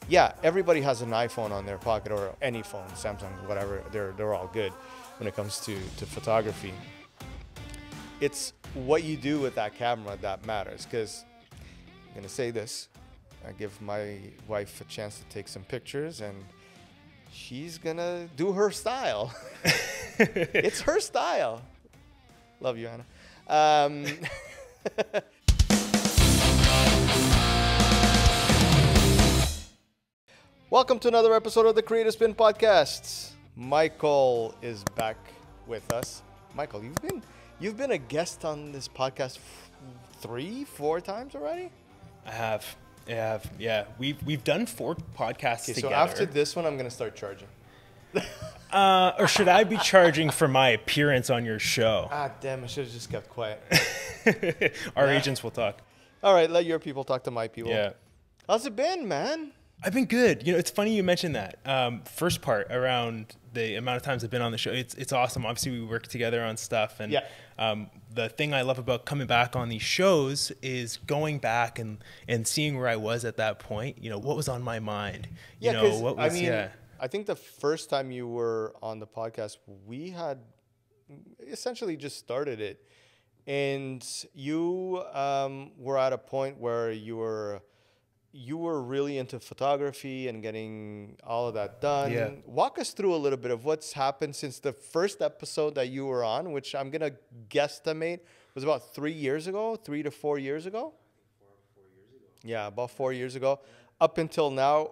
yeah, everybody has an iPhone on their pocket or any phone, Samsung, whatever. They're all good when it comes to photography. It's what you do with that camera that matters. Because I'm gonna say this, I give my wife a chance to take some pictures, and she's gonna do her style. It's her style. Love you, Anna. Welcome to another episode of the Creative Spin Podcast. Michael is back with us. Michael, you've been a guest on this podcast 3-4 times already? I have. Yeah. We've done 4 podcasts together. So after this one, I'm gonna start charging. Or should I be charging for my appearance on your show? Ah, damn! I should have just kept quiet. Our agents will talk. All right, let your people talk to my people. Yeah. How's it been, man? I've been good. You know, it's funny you mentioned that. First part around the amount of times I've been on the show. It's awesome. Obviously, we work together on stuff, and the thing I love about coming back on these shows is going back and seeing where I was at that point. You know, what was on my mind. You know, what was I think the first time you were on the podcast, we had essentially just started it, and you were at a point where you were really into photography and getting all of that done. Yeah. Walk us through a little bit of what's happened since the first episode that you were on, which I'm going to guesstimate was about 3 years ago, 3 to 4 years ago. I think 4 years ago. Yeah, about 4 years ago. Up until now,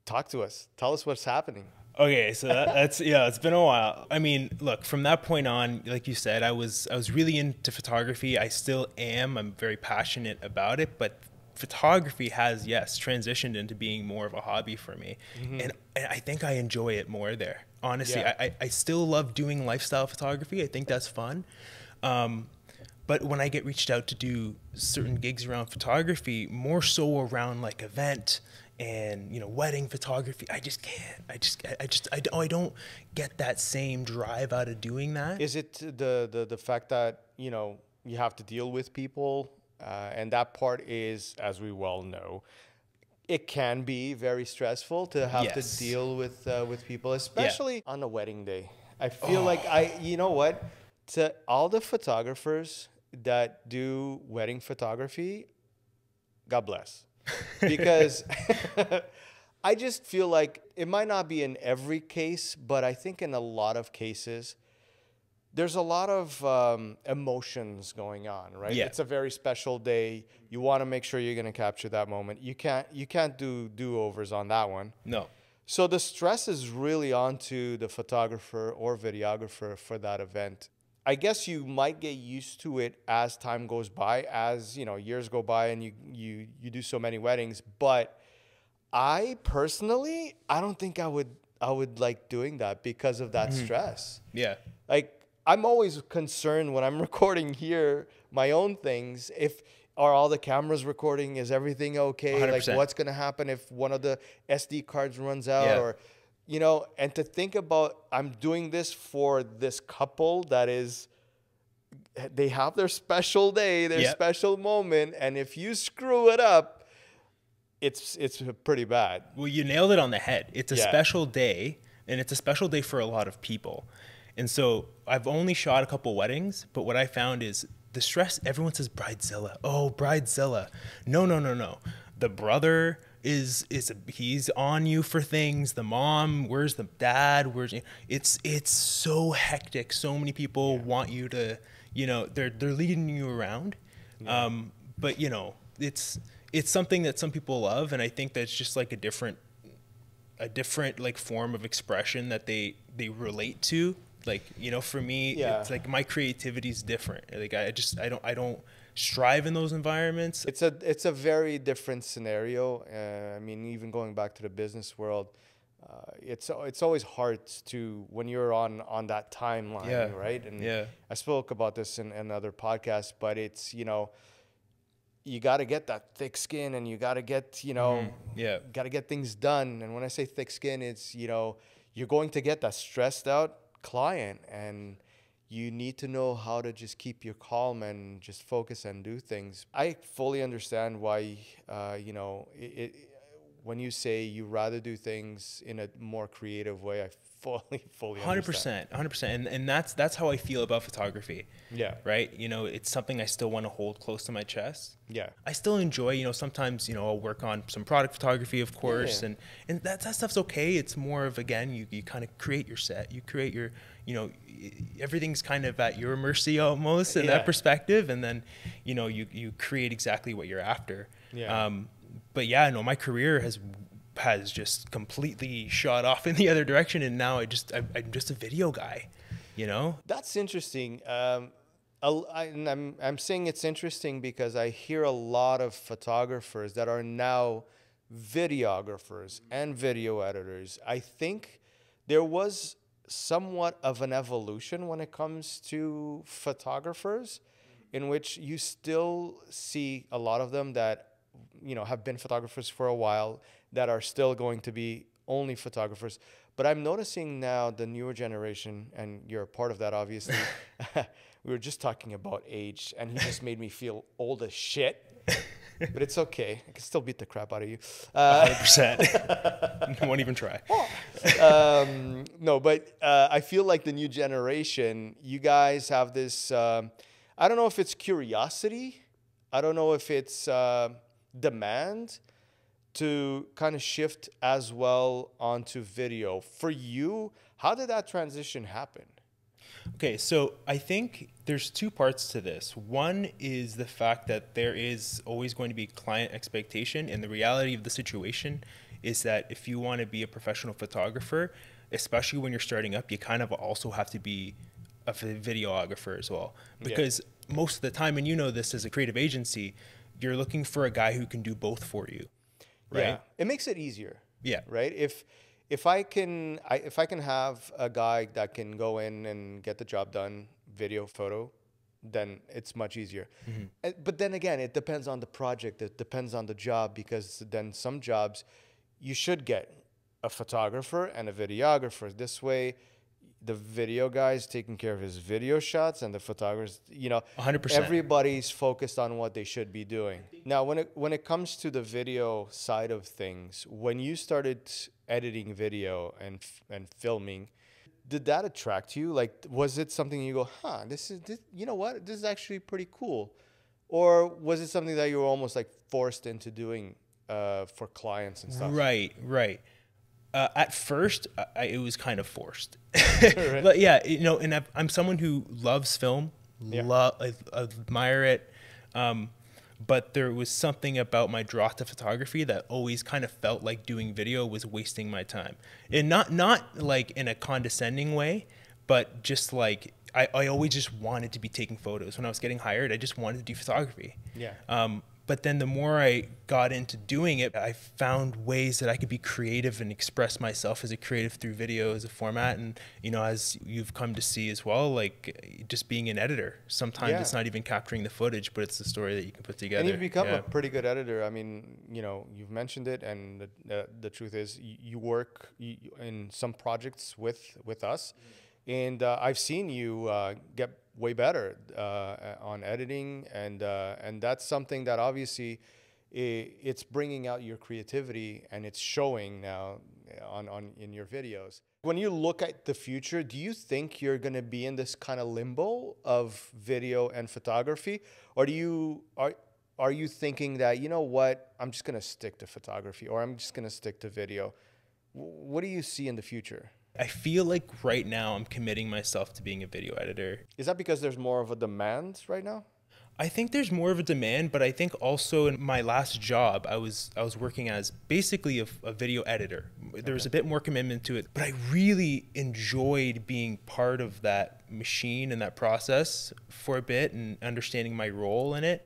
talk to us. Tell us what's happening. Okay, so that's it's been a while. I mean, look, from that point on, like you said, I was really into photography. I still am. I'm very passionate about it, but photography has, yes, transitioned into being more of a hobby for me. Mm-hmm. And I think I enjoy it more there. Honestly, yeah. I still love doing lifestyle photography. I think that's fun. But when I get reached out to do certain gigs around photography, more so around like event and, you know, wedding photography, I just can't. I don't get that same drive out of doing that. Is it the fact that, you know, you have to deal with people? And that part is, as we well know, it can be very stressful to have to deal with people, especially on a wedding day. I feel like you know what? To all the photographers that do wedding photography, God bless. Because I just feel like it might not be in every case, but I think in a lot of cases, there's a lot of emotions going on, right? Yeah. It's a very special day. You want to make sure you're going to capture that moment. You can't do do-overs on that one. No. So the stress is really onto the photographer or videographer for that event. I guess you might get used to it as time goes by, as, you know, years go by and you do so many weddings. But I personally, I don't think I would like doing that because of that stress. Yeah. Like, I'm always concerned when I'm recording here my own things. Are all the cameras recording? Is everything okay? 100%. Like, what's going to happen if one of the SD cards runs out? Or, you know, and to think about, I'm doing this for this couple that is, they have their special day, their special moment. And if you screw it up, it's pretty bad. Well, you nailed it on the head. It's a special day, and it's a special day for a lot of people. And so I've only shot a couple weddings, but what I found is the stress, everyone says bridezilla. Oh, bridezilla. No. The brother he's on you for things. The mom, where's the dad? It's so hectic. So many people want you to, you know, they're leading you around. Yeah. But you know, it's something that some people love, and I think that's just like a different like form of expression that they relate to. Like, you know, for me, it's like my creativity is different. Like I don't strive in those environments. It's a very different scenario. I mean, even going back to the business world, it's always hard to, when you're on that timeline, right? And I spoke about this in other podcasts, but it's, you know, you got to get that thick skin, and you got to get, you know, got to get things done. And when I say thick skin, it's, you know, you're going to get that stressed out client, and you need to know how to just keep your calm and just focus and do things. I fully understand why, you know, when you say you rather do things in a more creative way, I fully understand. 100%. And that's how I feel about photography. Yeah. Right. You know, it's something I still want to hold close to my chest. Yeah. I still enjoy, you know, sometimes, you know, I'll work on some product photography, of course. Yeah. And that stuff's okay. It's more of, again, you kind of create your set, you create your, you know, everything's kind of at your mercy almost in that perspective. And then, you know, you create exactly what you're after. Yeah. But yeah, no, my career has just completely shot off in the other direction, and now I'm just a video guy, you know. That's interesting. I'm saying it's interesting because I hear a lot of photographers that are now videographers and video editors. I think there was somewhat of an evolution when it comes to photographers, in which you still see a lot of them that, you know, have been photographers for a while, that are still going to be only photographers. But I'm noticing now the newer generation, and you're a part of that, obviously. We were just talking about age, and he just made me feel old as shit. But it's okay. I can still beat the crap out of you. 100%. I won't even try. No, but I feel like the new generation, you guys have this, I don't know if it's curiosity. I don't know if it's demand to kind of shift as well onto video. For you, how did that transition happen? Okay, so I think there's two parts to this. One is the fact that there is always going to be client expectation, and the reality of the situation is that if you want to be a professional photographer, especially when you're starting up, you kind of also have to be a videographer as well. Because most of the time, and you know this as a creative agency, you're looking for a guy who can do both for you. Right? Yeah, it makes it easier. Yeah. Right. If I can have a guy that can go in and get the job done, video, photo, then it's much easier. Mm-hmm. But then again, it depends on the project. It depends on the job, because then some jobs you should get a photographer and a videographer. This way, the video guy's taking care of his video shots, and the photographers, you know, 100%. Everybody's focused on what they should be doing. Now, when it comes to the video side of things, when you started editing video and filming, did that attract you? Like, was it something you go, this you know what, this is actually pretty cool? Or was it something that you were almost like forced into doing for clients and stuff? Right. At first, it was kind of forced. Right. But yeah, you know, and I'm someone who loves film, I admire it. But there was something about my draw to photography that always kind of felt like doing video was wasting my time. And not like in a condescending way, but just like I always just wanted to be taking photos. When I was getting hired, I just wanted to do photography. Yeah. But then the more I got into doing it, I found ways that I could be creative and express myself as a creative through video as a format. And, you know, as you've come to see as well, like just being an editor. Sometimes it's not even capturing the footage, but it's the story that you can put together. And you've become a pretty good editor. I mean, you know, you've mentioned it, and the truth is you work in some projects with us. And I've seen you get way better on editing, and that's something that obviously it's bringing out your creativity, and it's showing now in your videos. When you look at the future, do you think you're going to be in this kind of limbo of video and photography, or are you thinking that, you know what, I'm just going to stick to photography, or I'm just going to stick to video? What do you see in the future? I feel like right now I'm committing myself to being a video editor. Is that because there's more of a demand right now? I think there's more of a demand, but I think also in my last job, I was working as basically a video editor. There was a bit more commitment to it, but I really enjoyed being part of that machine and that process for a bit and understanding my role in it.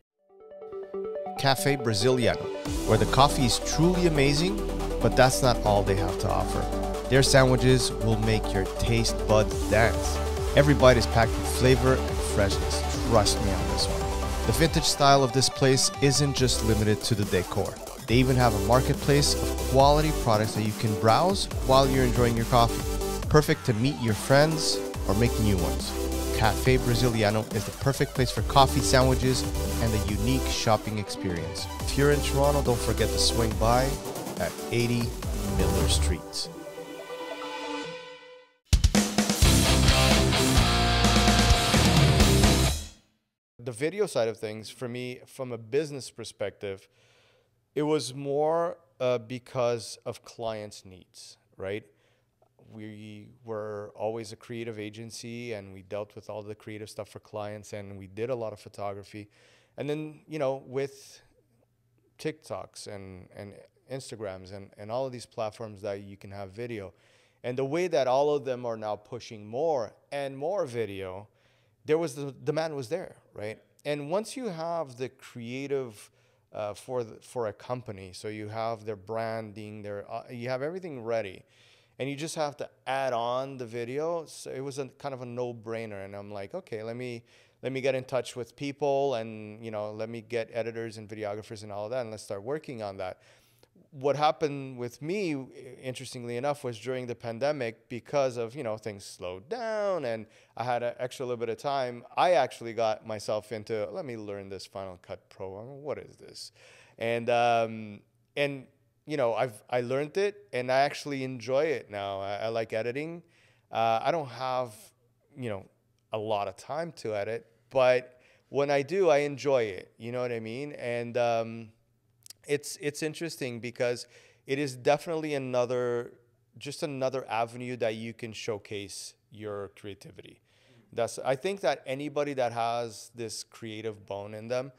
Cafe Brasiliano, where the coffee is truly amazing, but that's not all they have to offer. Their sandwiches will make your taste buds dance. Every bite is packed with flavor and freshness. Trust me on this one. The vintage style of this place isn't just limited to the decor. They even have a marketplace of quality products that you can browse while you're enjoying your coffee. Perfect to meet your friends or make new ones. Cafe Brasiliano is the perfect place for coffee, sandwiches, and a unique shopping experience. If you're in Toronto, don't forget to swing by at 80 Miller Street. The video side of things, for me, from a business perspective, it was more because of clients' needs, right? We were always a creative agency, and we dealt with all the creative stuff for clients, and we did a lot of photography. And then, with TikToks and Instagrams and all of these platforms that you can have video, and the way that all of them are now pushing more and more video, the demand was there, right? And once you have the creative for a company, so you have their branding, you have everything ready, and you just have to add on the video. So it was kind of a no-brainer, and I'm like, okay, let me get in touch with people, and let me get editors and videographers and all of that, and let's start working on that. What happened with me, interestingly enough, was during the pandemic, because of, things slowed down and I had an extra little bit of time, I actually got myself into, let me learn this Final Cut Pro. What is this? And I learned it, and I actually enjoy it now. I like editing. I don't have, a lot of time to edit, but when I do, I enjoy it. You know what I mean? And it's interesting because it is definitely another avenue that you can showcase your creativity. I think that anybody that has this creative bone in them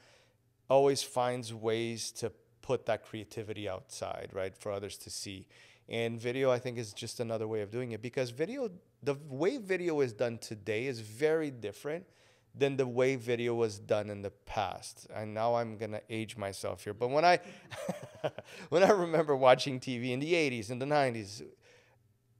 always finds ways to put that creativity outside, right, for others to see. And video, I think, is just another way of doing it, because the way video is done today is very different than the way video was done in the past. And now I'm gonna age myself here, but when I remember watching TV in the 80s and the 90s,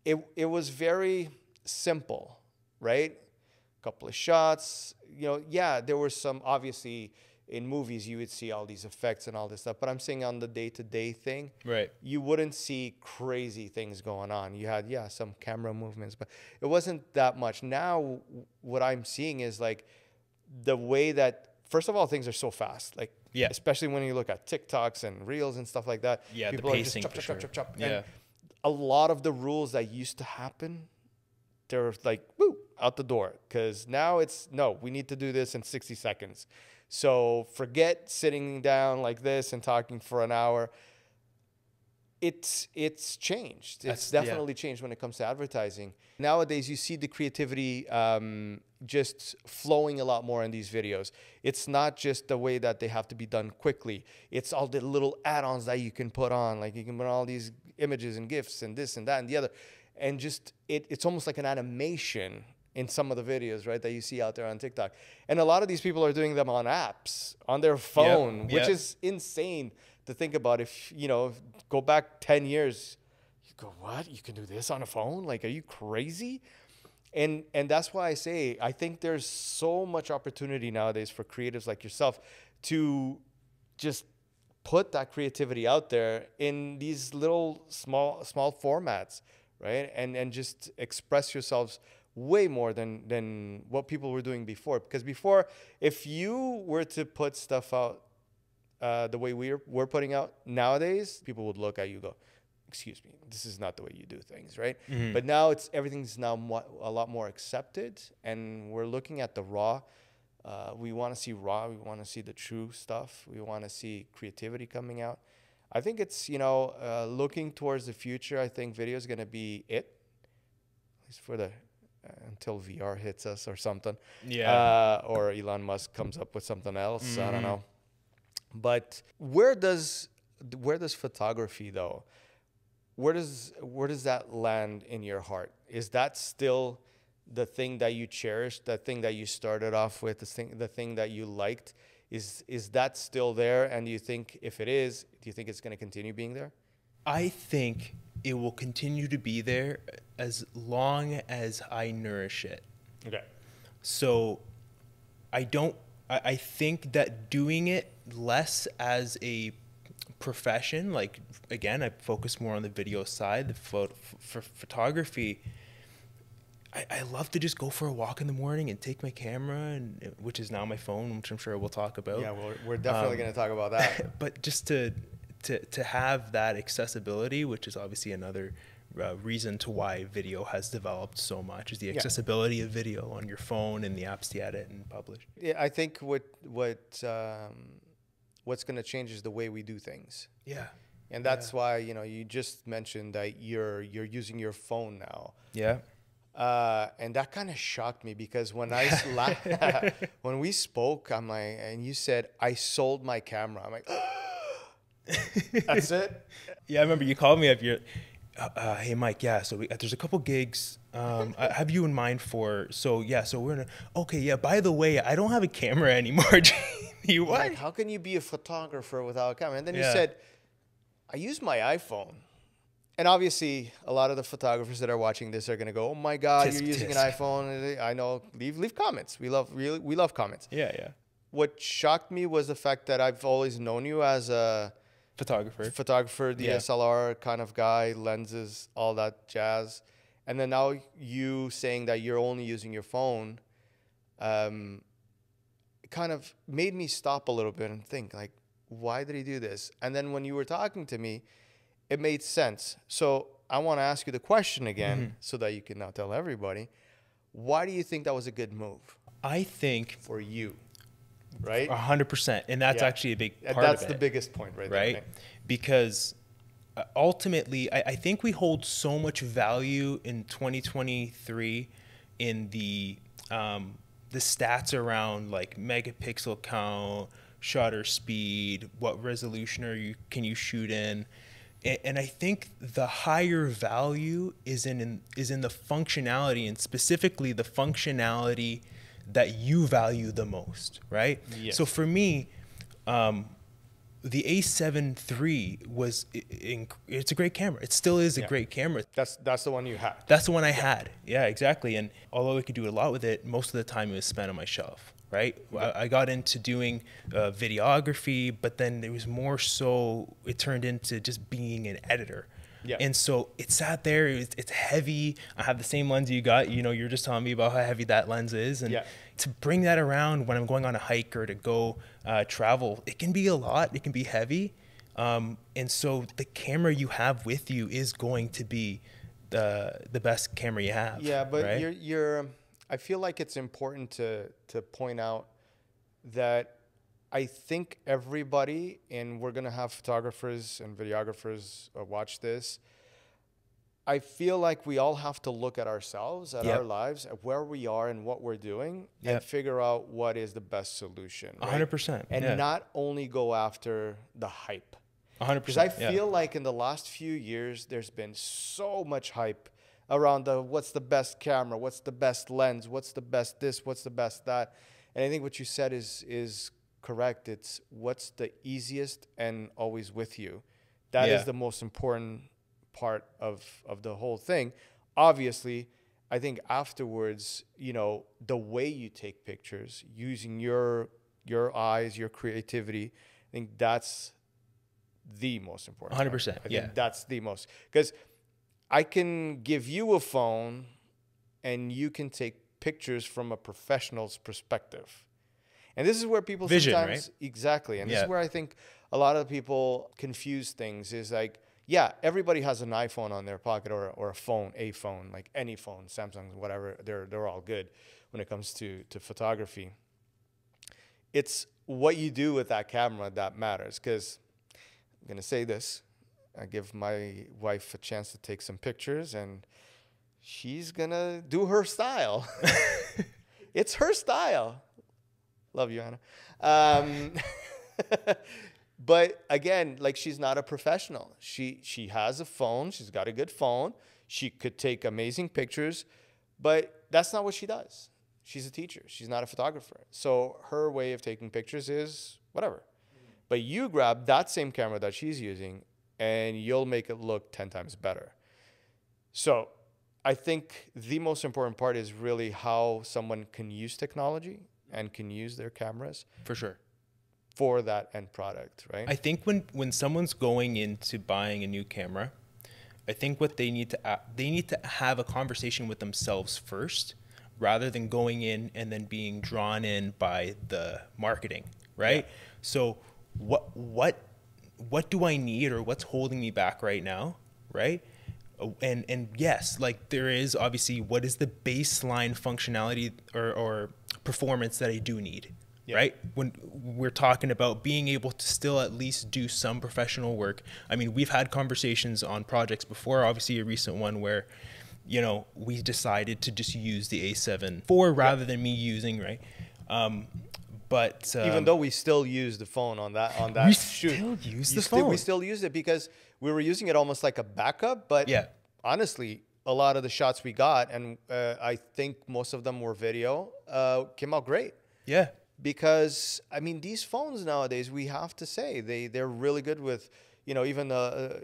it was very simple, right? A couple of shots, there were some, obviously in movies you would see all these effects and all this stuff, but I'm saying on the day-to-day thing, right, you wouldn't see crazy things going on. You had some camera movements, but it wasn't that much. Now what I'm seeing is like the way that, first of all, things are so fast, like, especially when you look at TikToks and Reels and stuff like that. Yeah, people the pacing, are just chop, chop, chop, chop. Yeah. And a lot of the rules that used to happen, they're like, woo, out the door. Because now we need to do this in 60 seconds. So forget sitting down like this and talking for an hour. It's changed. It's definitely changed when it comes to advertising. Nowadays, you see the creativity just flowing a lot more in these videos. It's not just the way that they have to be done quickly. It's all the little add-ons that you can put on. Like you can put all these images and GIFs and this and that and the other. And just it's almost like an animation in some of the videos, right, that you see out there on TikTok. And a lot of these people are doing them on apps, on their phone, which is insane to think about. If, go back 10 years, you go, what? You can do this on a phone? Like, are you crazy? And that's why I think there's so much opportunity nowadays for creatives like yourself to just put that creativity out there in these little small formats, right? And just express yourselves way more than what people were doing before. Because before, if you were to put stuff out the way we're putting out nowadays, people would look at you and go, excuse me, this is not the way you do things, right? Mm-hmm. But now everything's now a lot more accepted, and we're looking at the raw. We want to see raw. We want to see the true stuff. We want to see creativity coming out. I think it's, looking towards the future. I think video is going to be it, at least for until VR hits us or something. Yeah. Or Elon Musk comes up with something else. Mm-hmm. I don't know. But where does photography, though? Where does that land in your heart? Is that still the thing that you cherish, the thing that you started off with, the thing that you liked? Is that still there? And do you think, if it is, do you think it's going to continue being there? I think it will continue to be there as long as I nourish it. Okay. So I think that doing it less as a profession, like, again, I focus more on the video side, for photography. I love to just go for a walk in the morning and take my camera, which is now my phone, which I'm sure we'll talk about. Yeah, we're definitely going to talk about that. But just to to have that accessibility, which is obviously another reason to why video has developed so much, is the accessibility of video on your phone and the apps to edit and publish. Yeah, I think what's going to change is the way we do things. Yeah. And that's why, you know, you just mentioned that you're using your phone now. Yeah. And that kind of shocked me, because when when we spoke, I'm like, and you said, I sold my camera. I'm like, that's it? Yeah, I remember you called me up. You're, hey, Mike, yeah, so there's a couple gigs. I have you in mind for, so we're in okay, yeah, by the way, I don't have a camera anymore. You what? Like, how can you be a photographer without a camera? And then you said, I use my iPhone. And obviously, a lot of the photographers that are watching this are going to go, oh my God, you're using an iPhone. I know, leave comments. We love comments. Yeah. What shocked me was the fact that I've always known you as a photographer, DSLR kind of guy, lenses, all that jazz. And then now you saying that you're only using your phone, kind of made me stop a little bit and think, like, why did he do this? And then when you were talking to me, it made sense. So I want to ask you the question again, so that you can now tell everybody, why do you think that was a good move? I think for you, right? 100%. And that's actually a big part of it. That's the biggest point right there. Right? Because ultimately, I think we hold so much value in 2023 in the stats around like megapixel count, shutter speed, what resolution can you shoot in. And I think the higher value is in the functionality, and specifically the functionality that you value the most, right? Yes. So for me, the A7 III it's a great camera. It still is a great camera. That's the one you had. That's the one I had. Yeah, exactly. And although I could do a lot with it, most of the time it was spent on my shelf. Right? I got into doing videography, but then it was more so, it turned into just being an editor. Yeah. And so it sat there, it's heavy. I have the same lens you got, you know, you're just telling me about how heavy that lens is. And to bring that around when I'm going on a hike or to go travel, it can be a lot, it can be heavy. And so the camera you have with you is going to be the best camera you have. Yeah, but right? I feel like it's important to point out that I think everybody, and we're going to have photographers and videographers watch this, I feel like we all have to look at ourselves, at our lives, at where we are and what we're doing, and figure out what is the best solution. Right? 100%. And not only go after the hype. 100%. Because I feel like in the last few years, there's been so much hype around what's the best camera, what's the best lens, what's the best this, what's the best that. And I think what you said is correct. It's what's the easiest and always with you. That is the most important part of the whole thing. Obviously, I think afterwards, you know, the way you take pictures, using your eyes, your creativity, I think that's the most important 100%. I think that's the most, because I can give you a phone and you can take pictures from a professional's perspective. And this is where people sometimes, right? Exactly. And this is where I think a lot of people confuse things, is like, yeah, everybody has an iPhone on their pocket or a phone, like any phone, Samsung, whatever, they're all good when it comes to photography. It's what you do with that camera that matters, because I'm going to say this. I give my wife a chance to take some pictures, and she's going to do her style. It's her style. Love you, Anna. But again, like, she's not a professional. She has a phone. She's got a good phone. She could take amazing pictures, but that's not what she does. She's a teacher. She's not a photographer. So her way of taking pictures is whatever. But you grab that same camera that she's using, and you'll make it look 10 times better. So I think the most important part is really how someone can use technology and can use their cameras. For sure. For that end product, right? I think when someone's going into buying a new camera, I think what they need to have a conversation with themselves first, rather than going in and then being drawn in by the marketing, right? Yeah. So what do I need or what's holding me back right now, right? And yes, like there is obviously what is the baseline functionality or performance that I do need, right? When we're talking about being able to still at least do some professional work. I mean, we've had conversations on projects before, obviously a recent one where, you know, we decided to just use the A7 IV rather than me using, right? But even though we still use the phone on that we shoot, still use the phone. We still use it because we were using it almost like a backup. But honestly, a lot of the shots we got, and I think most of them were video, came out great. Yeah. Because I mean, these phones nowadays, we have to say they're really good with, you know, even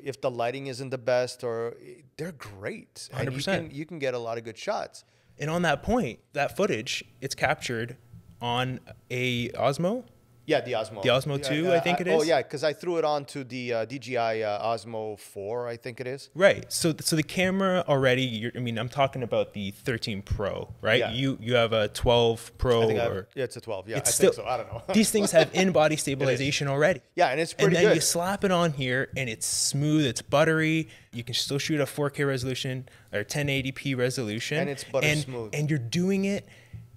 if the lighting isn't the best, or they're great. 100%. And you can get a lot of good shots. And on that point, that footage, it's captured on a Osmo. Yeah, the Osmo. The Osmo 2, I think it is. Oh, yeah, because I threw it on to the DJI Osmo 4, I think it is. Right. So the camera already, I mean, I'm talking about the 13 Pro, right? Yeah. You have a 12 Pro. Yeah, it's a 12. Yeah, it's I still, think so. I don't know. These things have in-body stabilization already. Yeah, and it's pretty good. And then you slap it on here, and it's smooth. It's buttery. You can still shoot a 4K resolution or 1080p resolution. And it's butter smooth. And you're doing it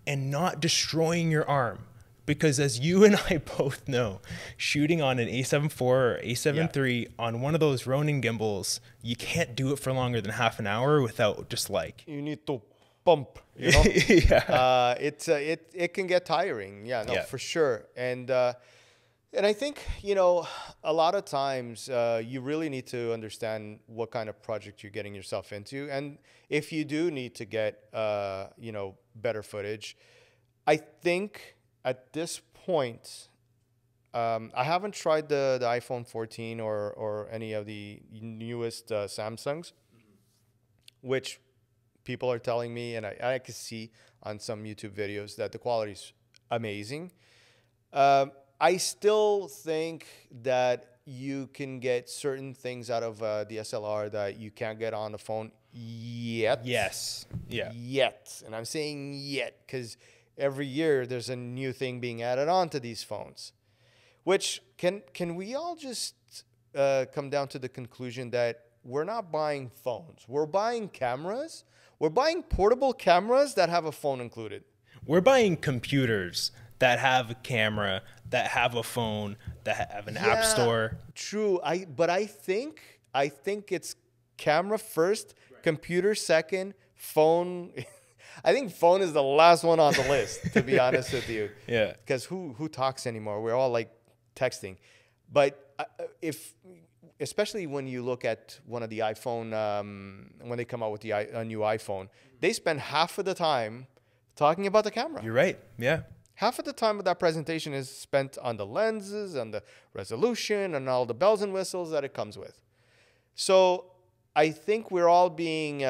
and not destroying your arm. Because as you and I both know, shooting on an A7 IV or A7 III on one of those Ronin gimbals, you can't do it for longer than half an hour without just like... You need to pump, you know? It can get tiring. Yeah, no, for sure. And I think, you know, a lot of times you really need to understand what kind of project you're getting yourself into. And if you do need to get, you know, better footage, I think... At this point, I haven't tried the iPhone 14 or any of the newest Samsungs, which people are telling me, and I can see on some YouTube videos that the quality is amazing. I still think that you can get certain things out of the SLR that you can't get on the phone yet. Yes. Yeah. Yet. And I'm saying yet because... every year there's a new thing being added on to these phones, which can we all just come down to the conclusion that we're not buying phones. We're buying cameras. We're buying portable cameras that have a phone included. We're buying computers that have a camera, that have a phone, that have an app store. True. But I think it's camera first, computer second, phone... I think phone is the last one on the list, to be honest with you. Yeah. Because who talks anymore? We're all like texting. But especially when you look at one of the iPhone, when they come out with a new iPhone, they spend half of the time talking about the camera. You're right. Yeah. Half of the time of that presentation is spent on the lenses and the resolution and all the bells and whistles that it comes with. So I think we're all being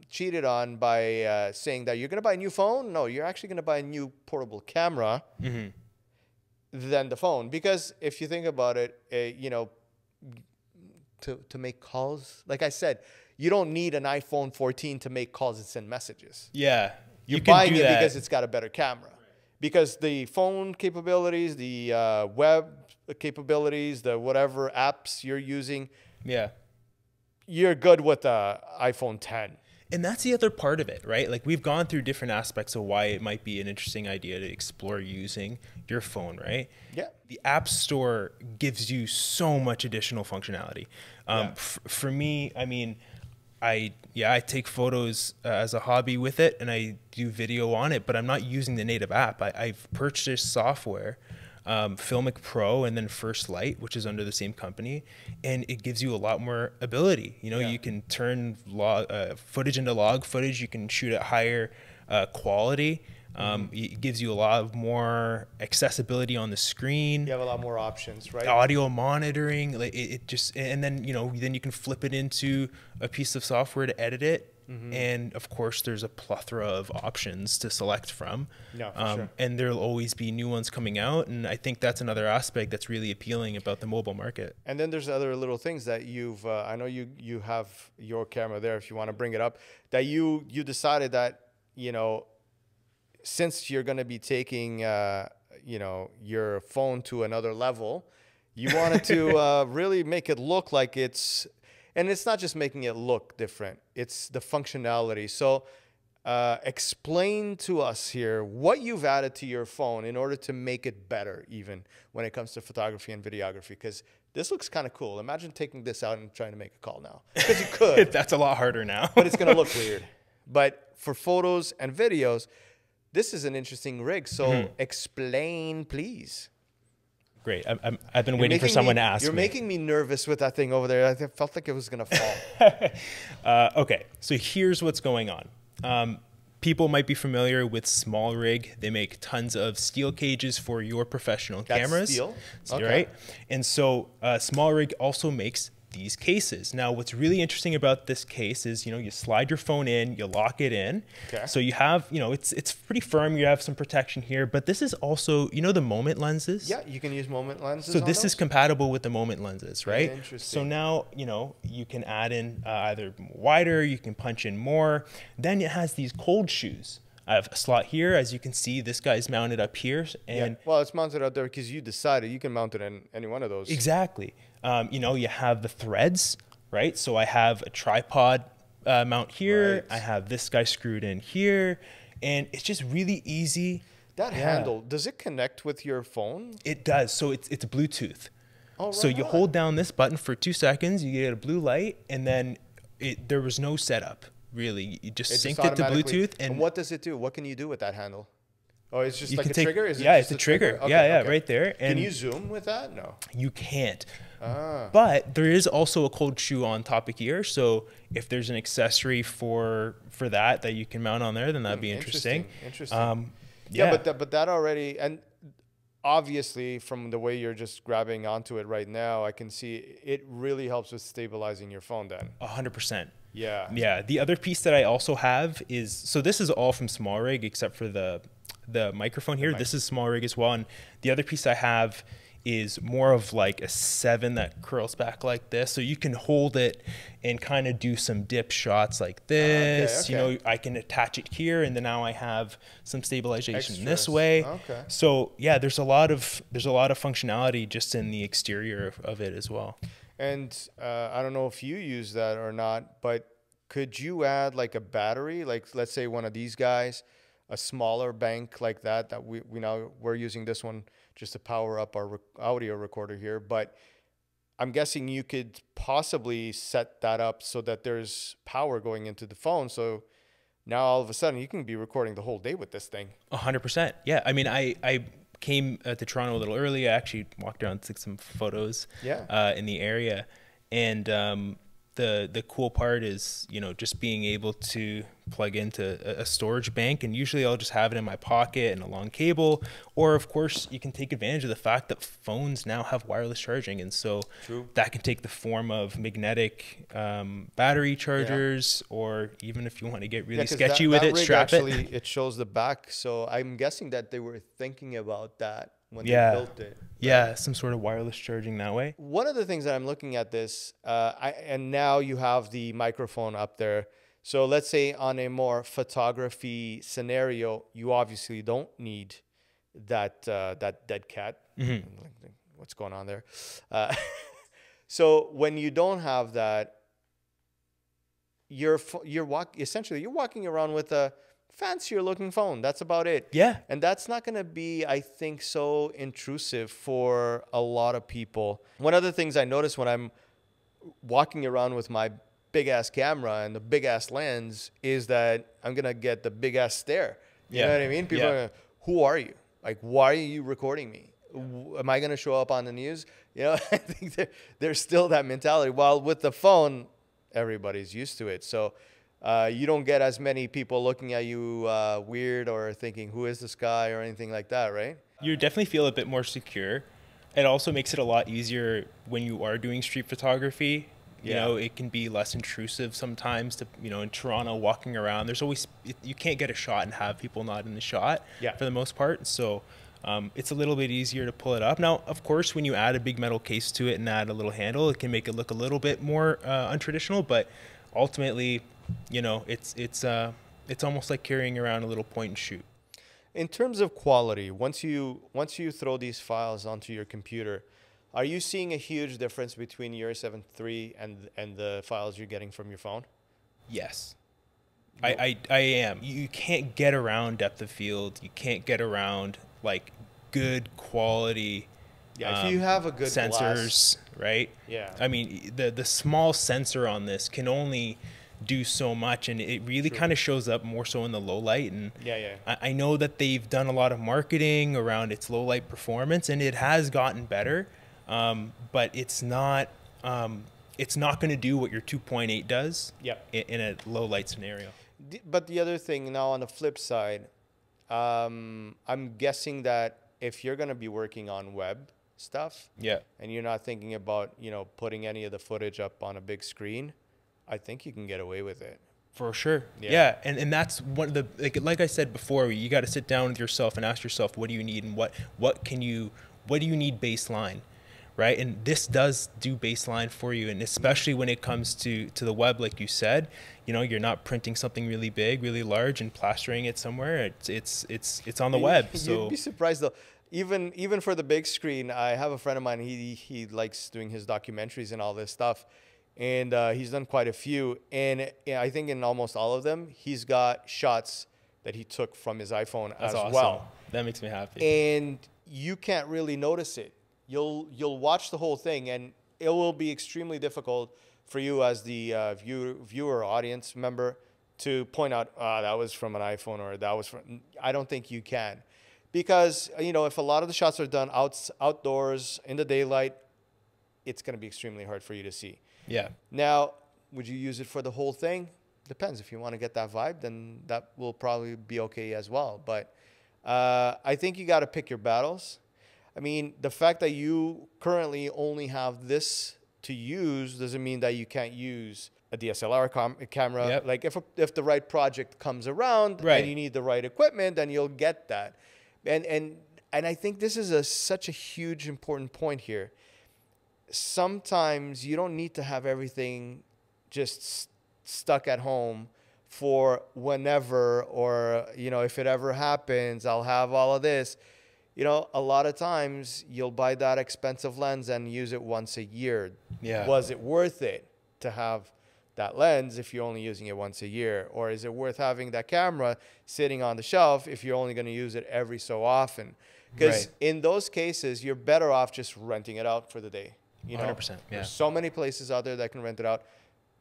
cheated on by saying that you're going to buy a new phone. No, you're actually going to buy a new portable camera than the phone. Because if you think about it, you know, to make calls, like I said, you don't need an iPhone 14 to make calls and send messages. Yeah. You're buying it because it's got a better camera. Because the phone capabilities, the web capabilities, the whatever apps you're using, you're good with the iPhone 10. And that's the other part of it, right? Like we've gone through different aspects of why it might be an interesting idea to explore using your phone, right? Yeah. The App Store gives you so much additional functionality. For me, I mean, I take photos as a hobby with it, and I do video on it, but I'm not using the native app. I've purchased software, Filmic Pro and then First Light, which is under the same company, and it gives you a lot more ability. You know, you can turn footage into log footage. You can shoot at higher quality. It gives you a lot of more accessibility on the screen. You have a lot more options, right? Audio monitoring, like it just, and then then you can flip it into a piece of software to edit it. And of course, there's a plethora of options to select from. Yeah, for sure. And there'll always be new ones coming out. And I think that's another aspect that's really appealing about the mobile market. And then there's other little things that you've, I know you have your camera there if you want to bring it up, that you decided that, you know, since you're going to be taking, you know, your phone to another level, You wanted to really make it look like it's, and it's not just making it look different, it's the functionality. So explain to us here what you've added to your phone in order to make it better, even when it comes to photography and videography, because this looks kind of cool. Imagine taking this out and trying to make a call now, because you could. That's a lot harder now. But it's going to look weird. But for photos and videos, this is an interesting rig. So explain, please. Great. I've been waiting for someone to ask me. You're making me nervous with that thing over there. I felt like it was going to fall. Okay, so here's what's going on. People might be familiar with Small Rig. They make tons of steel cages for your professional cameras. Steel? Okay. Right? And so Small Rig also makes these cases. Now, what's really interesting about this case is, you slide your phone in, you lock it in. Okay. So you have, it's pretty firm. You have some protection here, but this is also, the moment lenses. Yeah, you can use moment lenses. So this is compatible with the moment lenses, right? Interesting. So now, you can add in either wider, you can punch in more. Then it has these cold shoes. I have a slot here. As you can see, this guy's mounted up here. And well, it's mounted out there because you decided you can mount it in any one of those. Exactly. You have the threads, right? So I have a tripod mount here. Right. I have this guy screwed in here. And it's just really easy. That handle, does it connect with your phone? It does. So it's Bluetooth. Oh, right. So you hold down this button for 2 seconds, you get a blue light, and then there was no setup. Really, you just synced it to Bluetooth. And what does it do? What can you do with that handle? Oh, it's just like a trigger? Is it it's a trigger. Okay, yeah, right there. And can you zoom with that? No. You can't. But there is also a cold shoe on top of here. So if there's an accessory for that you can mount on there, then that'd be interesting. Interesting. But that already, and obviously from the way you're just grabbing onto it right now, I can see it really helps with stabilizing your phone then. 100%. Yeah. Yeah. The other piece that I also have is, so this is all from Small Rig except for the microphone here. This is Small Rig as well. And the other piece I have is more of like a 7 that curls back like this. So you can hold it and kind of do some dip shots like this. Okay. I can attach it here, and then now I have some stabilization this way. Okay. So yeah, there's a lot of functionality just in the exterior of it as well. And I don't know if you use that or not, but could you add like a battery? Like let's say one of these guys, a smaller bank like that we're using this one just to power up our audio recorder here. But I'm guessing you could possibly set that up so that there's power going into the phone. So now all of a sudden you can be recording the whole day with this thing. 100%. Yeah. I mean, I came to Toronto a little early. I actually walked around, took some photos in the area. And the cool part is, just being able to plug into a storage bank, and usually I'll just have it in my pocket and a long cable, or of course you can take advantage of the fact that phones now have wireless charging, and so that can take the form of magnetic battery chargers, or even if you want to get really sketchy with it, strap it. It shows the back, so I'm guessing that they were thinking about that when they built it. Right? Yeah, some sort of wireless charging that way. One of the things that I'm looking at this, and now you have the microphone up there. So let's say on a more photography scenario, you obviously don't need that dead cat. What's going on there? So when you don't have that, essentially you're walking around with a fancier looking phone. That's about it. Yeah. And that's not going to be, I think, so intrusive for a lot of people. One of the things I notice when I'm walking around with my big ass camera and the big ass lens is that I'm going to get the big ass stare. You know what I mean? People are going, who are you? Like, why are you recording me? Am I going to show up on the news? I think there's still that mentality. While with the phone, everybody's used to it. So you don't get as many people looking at you weird or thinking, who is this guy or anything like that, right? You definitely feel a bit more secure. It also makes it a lot easier when you are doing street photography. You know, it can be less intrusive sometimes to, in Toronto walking around. There's always, you can't get a shot and have people not in the shot for the most part. So it's a little bit easier to pull it up. Now, of course, when you add a big metal case to it and add a little handle, it can make it look a little bit more untraditional, but ultimately, it's almost like carrying around a little point and shoot. In terms of quality, once you throw these files onto your computer, Are you seeing a huge difference between your 7.3 and the files you're getting from your phone? Yes. I am. You can't get around depth of field. You can't get around like good quality. Yeah, if you have a good sensors, right? Yeah. I mean, the small sensor on this can only do so much, and it really kind of shows up more so in the low light. And I know that they've done a lot of marketing around its low light performance, and it has gotten better, but it's not going to do what your 2.8 does in a low light scenario. But the other thing now on the flip side, I'm guessing that if you're going to be working on web stuff, and you're not thinking about, you know, putting any of the footage up on a big screen, I think you can get away with it. For sure. Yeah. And that's one of the, like I said before, you got to sit down with yourself and ask yourself, what do you need, and what do you need baseline, right? And this does do baseline for you. And especially when it comes to the web, like you said, you know, you're not printing something really big, really large and plastering it somewhere. It's on the web. So you'd be surprised though. Even for the big screen, I have a friend of mine, he likes doing his documentaries and all this stuff. And he's done quite a few. And I think in almost all of them, he's got shots that he took from his iPhone as awesome. well. That makes me happy. And you can't really notice it. You'll watch the whole thing, and it will be extremely difficult for you as the viewer audience member to point out, that was from an iPhone, or that was from... I don't think you can. Because, you know, if a lot of the shots are done outdoors in the daylight, it's going to be extremely hard for you to see. Yeah. Now, would you use it for the whole thing? Depends. If you want to get that vibe, then that will probably be okay as well. But I think you got to pick your battles. I mean, the fact that you currently only have this to use doesn't mean that you can't use a DSLR camera. Yep. Like if the right project comes around and you need the right equipment, then you'll get that. And I think this is such a huge important point here. Sometimes you don't need to have everything just stuck at home for whenever, or, you know, if it ever happens, I'll have all of this. You know, a lot of times you'll buy that expensive lens and use it once a year. Yeah. Was it worth it to have that lens if you're only using it once a year? Or is it worth having that camera sitting on the shelf if you're only going to use it every so often? Because in those cases, you're better off just renting it out for the day. You know, 100%. Yeah. There's so many places out there that can rent it out.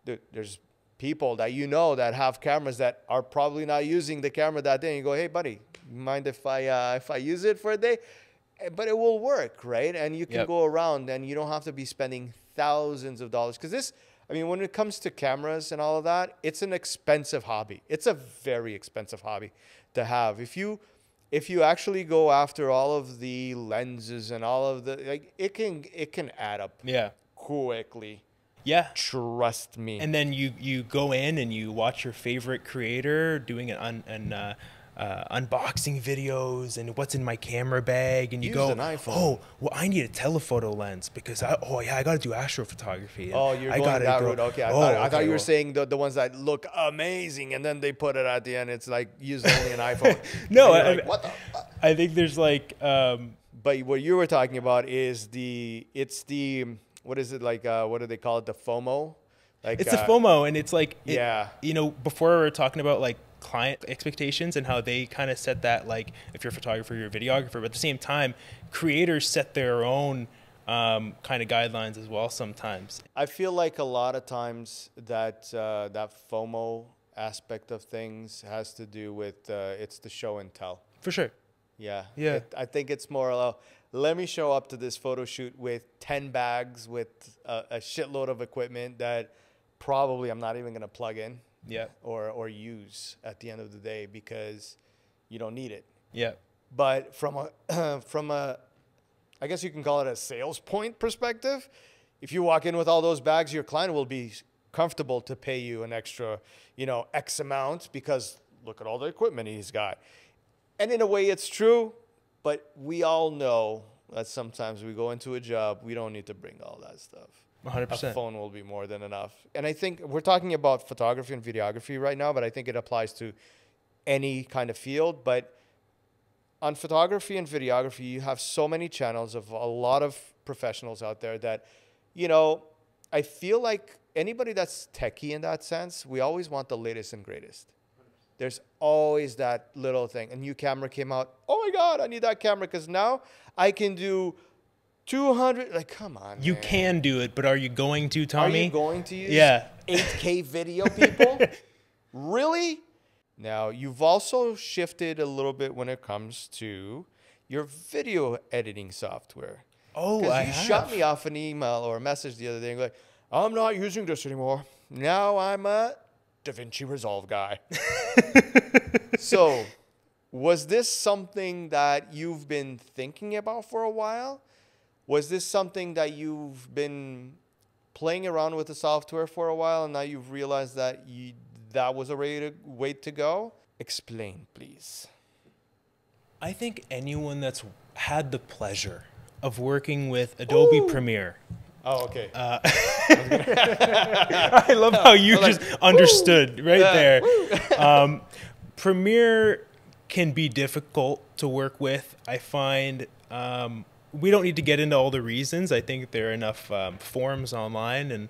There's people that you know that have cameras that are probably not using the camera that day. And you go, hey, buddy, mind if I use it for a day? But it will work, right? And you can go around, and you don't have to be spending thousands of dollars. Because this, I mean, when it comes to cameras and all of that, it's an expensive hobby. It's a very expensive hobby to have. If you actually go after all of the lenses and all of the, like, it can add up quickly. Yeah. Trust me. And then you go in and you watch your favorite creator doing an unboxing videos and what's in my camera bag, and you go, oh, well, I need a telephoto lens because I got to do astrophotography. Oh, you're going that route. Okay. I thought you were saying the ones that look amazing, and then they put it at the end. It's like use only an iPhone. No, like, what the? I think there's like. But what you were talking about is what is it like? What do they call it? The FOMO. Like it's the FOMO, and it's like you know, before we were talking about like client expectations and how they kind of set that, like if you're a photographer, you're a videographer, but at the same time creators set their own kind of guidelines as well sometimes. I feel like a lot of times that that FOMO aspect of things has to do with it's the show and tell. For sure. I think it's more let me show up to this photo shoot with 10 bags with a shitload of equipment that probably I'm not even going to plug in. Or use at the end of the day because you don't need it. But from a I guess you can call it a sales point perspective, if you walk in with all those bags, your client will be comfortable to pay you an extra, you know, X amount because look at all the equipment he's got. And in a way it's true, but we all know that sometimes we go into a job, we don't need to bring all that stuff. 100%. A phone will be more than enough. And I think we're talking about photography and videography right now, but I think it applies to any kind of field. But on photography and videography, you have so many channels of a lot of professionals out there that, you know, I feel like anybody that's techie in that sense, we always want the latest and greatest. There's always that little thing. A new camera came out. Oh my God, I need that camera because now I can do 200. Like, come on, You man. can do it, but are you going to, Tommy? Are you going to use Yeah. 8K video, people? Really? Now, you've also shifted a little bit when it comes to your video editing software. Oh, I have. You shot me off an email or a message the other day like, I'm not using this anymore. Now I'm a DaVinci Resolve guy. So, was this something that you've been thinking about for a while? Was this something that you've been playing around with the software for a while and now you've realized that that was a way to go? Explain, please. I think anyone that's had the pleasure of working with Adobe Premiere. Oh, okay. I love how you just understood right there. Premiere can be difficult to work with. I find we don't need to get into all the reasons. I think there are enough forums online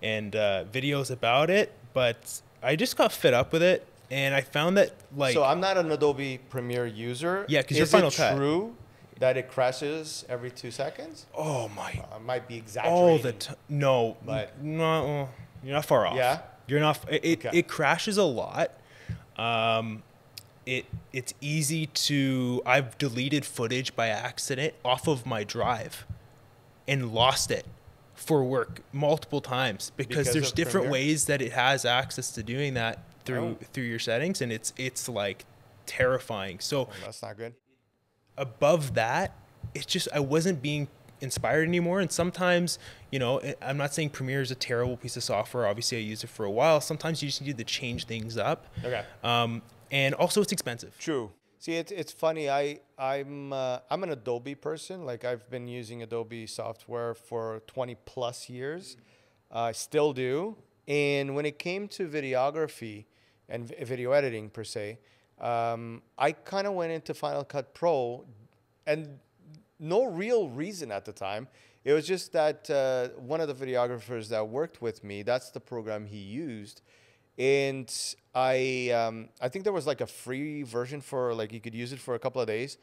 and videos about it, but I just got fed up with it, and I found that like. So I'm not an Adobe Premiere user. Yeah, because you're Final Cut. Is it true that it crashes every 2 seconds? Oh my! I might be exaggerating. All the time. No, but no, you're not far off. Yeah, you're not. Okay. It crashes a lot. It's easy to. I've deleted footage by accident off of my drive, and lost it for work multiple times because there's different ways that it has access to doing that through your settings, and it's like terrifying. So that's not good. Above that, it's just I wasn't being inspired anymore. And sometimes, you know, I'm not saying Premiere is a terrible piece of software. Obviously, I used it for a while. Sometimes you just need to change things up. Okay. And also, it's expensive. True. See, it's funny. I'm an Adobe person. Like I've been using Adobe software for 20 plus years. I still do. And when it came to videography and video editing per se, I kind of went into Final Cut Pro, and no real reason at the time. It was just that one of the videographers that worked with me, that's the program he used. And I think there was like a free version for like you could use it for a couple of days.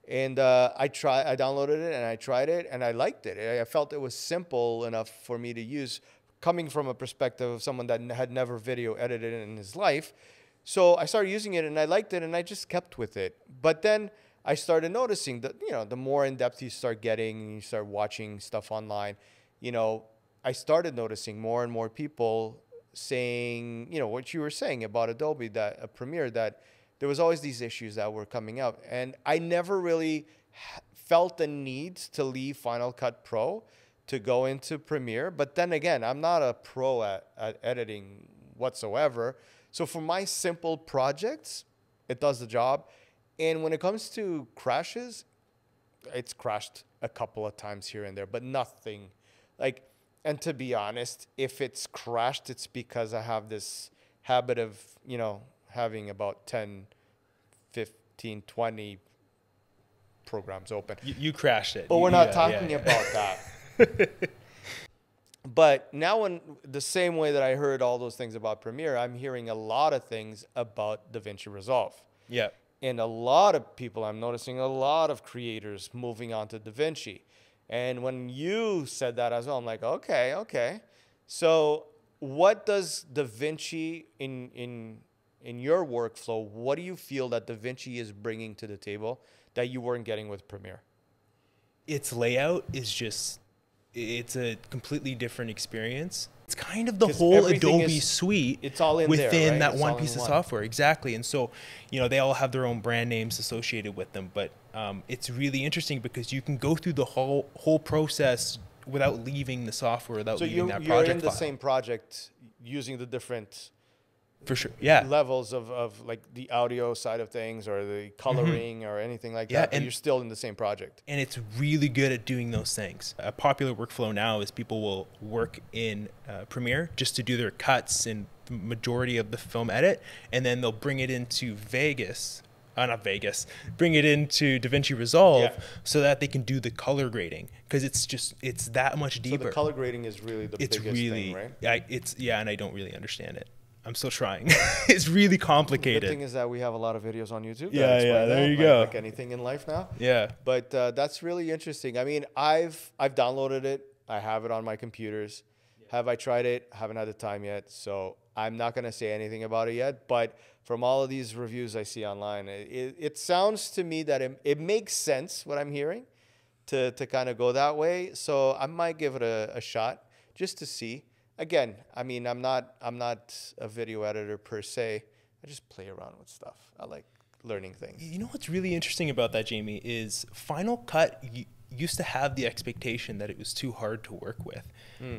And I downloaded it and I tried it and I liked it. I felt it was simple enough for me to use, coming from a perspective of someone that had never video edited in his life. So I started using it and I liked it and I just kept with it. But then I started noticing that, you know, the more in depth you start getting and you start watching stuff online, you know, I started noticing more and more people saying, you know, what you were saying about Adobe, that Premiere, that there was always these issues that were coming up. And I never really felt the need to leave Final Cut Pro to go into Premiere. But then again, I'm not a pro at editing whatsoever. So for my simple projects, it does the job. And when it comes to crashes, it's crashed a couple of times here and there, but nothing like, and to be honest, if it's crashed, it's because I have this habit of, you know, having about 10, 15, 20 programs open. You crashed it. But we're not talking about that. But now, in the same way that I heard all those things about Premiere, I'm hearing a lot of things about DaVinci Resolve. Yeah. And a lot of people, I'm noticing a lot of creators moving on to DaVinci. And when you said that as well, I'm like, okay. So what does DaVinci in your workflow, what do you feel that DaVinci is bringing to the table that you weren't getting with Premiere? Its layout is just, it's a completely different experience. It's kind of the whole Adobe suite. It's all in within there, right? that It's one piece of software. Exactly. And so, you know, they all have their own brand names associated with them, but it's really interesting because you can go through the whole process without leaving the software, without leaving that project file. So you're in the file. Same project using the different for sure, yeah, levels of like the audio side of things or the coloring or anything like that, but you're still in the same project. And it's really good at doing those things. A popular workflow now is people will work in Premiere just to do their cuts and the majority of the film edit, and then they'll bring it into Vegas not Vegas, bring it into DaVinci Resolve Yeah. so that they can do the color grading, because it's that much deeper. So the color grading is really the biggest thing, right? And I don't really understand it. I'm still trying. It's really complicated. The good thing is that we have a lot of videos on YouTube. Yeah, there you go. Like anything in life now. Yeah. But that's really interesting. I mean, I've downloaded it. I have it on my computers. Have I tried it? Haven't had the time yet. So I'm not going to say anything about it yet. But from all of these reviews I see online, it sounds to me that it makes sense what I'm hearing to kind of go that way. So I might give it a shot just to see. Again, I mean, I'm not a video editor per se. I just play around with stuff. I like learning things. You know what's really interesting about that, Jamie, is Final Cut used to have the expectation that it was too hard to work with.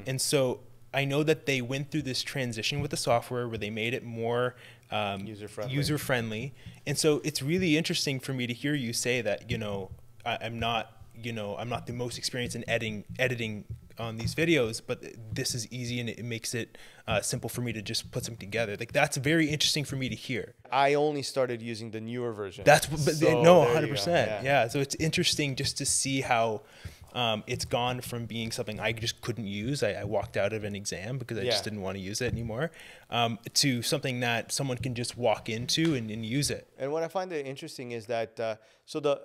And so I know that they went through this transition with the software where they made it more user-friendly. And so it's really interesting for me to hear you say that, you know, I'm not the most experienced in editing on these videos, but this is easy and it makes it simple for me to just put something together. Like, that's very interesting for me to hear. I only started using the newer version. No, 100%. Yeah. So it's interesting just to see how it's gone from being something I just couldn't use. I walked out of an exam because I just didn't want to use it anymore, to something that someone can just walk into and use it. And what I find interesting is that,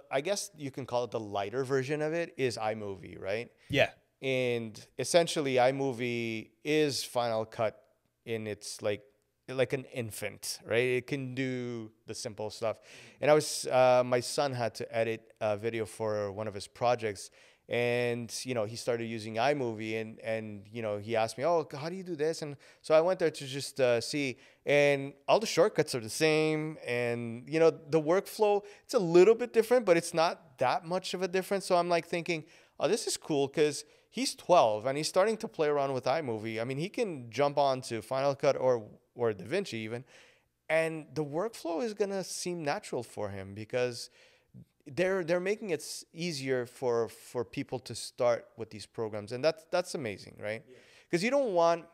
I guess you can call it the lighter version of it is iMovie, right? Yeah. And essentially iMovie is Final Cut in its like an infant, right? It can do the simple stuff. And my son had to edit a video for one of his projects, and, you know, he started using iMovie, and, you know, he asked me, oh, how do you do this? And so I went there to just see, and all the shortcuts are the same. And, you know, the workflow, it's a little bit different, but it's not that much of a difference. So I'm like thinking, oh, this is cool, because he's 12 and he's starting to play around with iMovie. I mean, he can jump on to Final Cut or DaVinci even, and the workflow is going to seem natural for him, because they're making it easier for people to start with these programs. And that's amazing, right? Because you don't want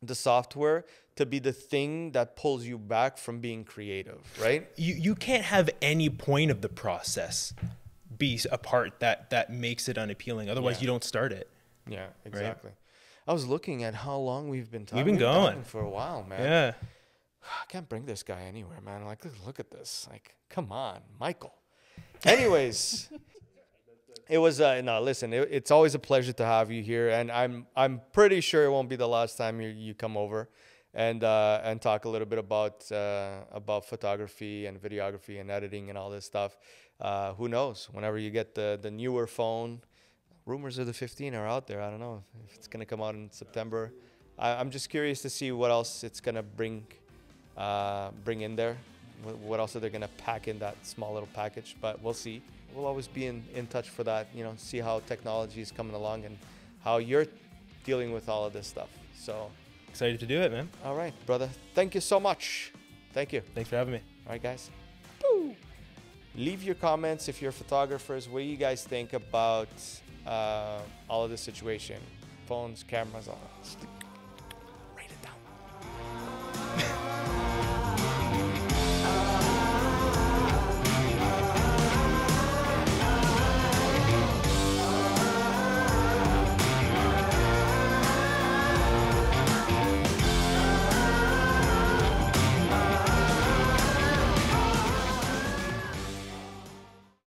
the software to be the thing that pulls you back from being creative, right? You can't have any point of the process be a part that makes it unappealing. Otherwise, you don't start it. Yeah, exactly. Right? I was looking at how long we've been talking. We've been going for a while, man. Yeah. I can't bring this guy anywhere, man. Like, look at this. Like, come on, Michael. Anyways, it was no. Listen, it's always a pleasure to have you here, and I'm pretty sure it won't be the last time you come over and talk a little bit about photography and videography and editing and all this stuff. Who knows? Whenever you get the newer phone, rumors of the 15 are out there. I don't know if it's gonna come out in September. I'm just curious to see what else it's gonna bring in there. What else are they gonna pack in that small little package? But we'll see. We'll always be in touch for that. You know, see how technology is coming along and how you're dealing with all of this stuff. So excited to do it, man. All right, brother. Thank you so much. Thank you. Thanks for having me. All right, guys. Woo. Leave your comments if you're photographers. What do you guys think about all of this situation? Phones, cameras, all that.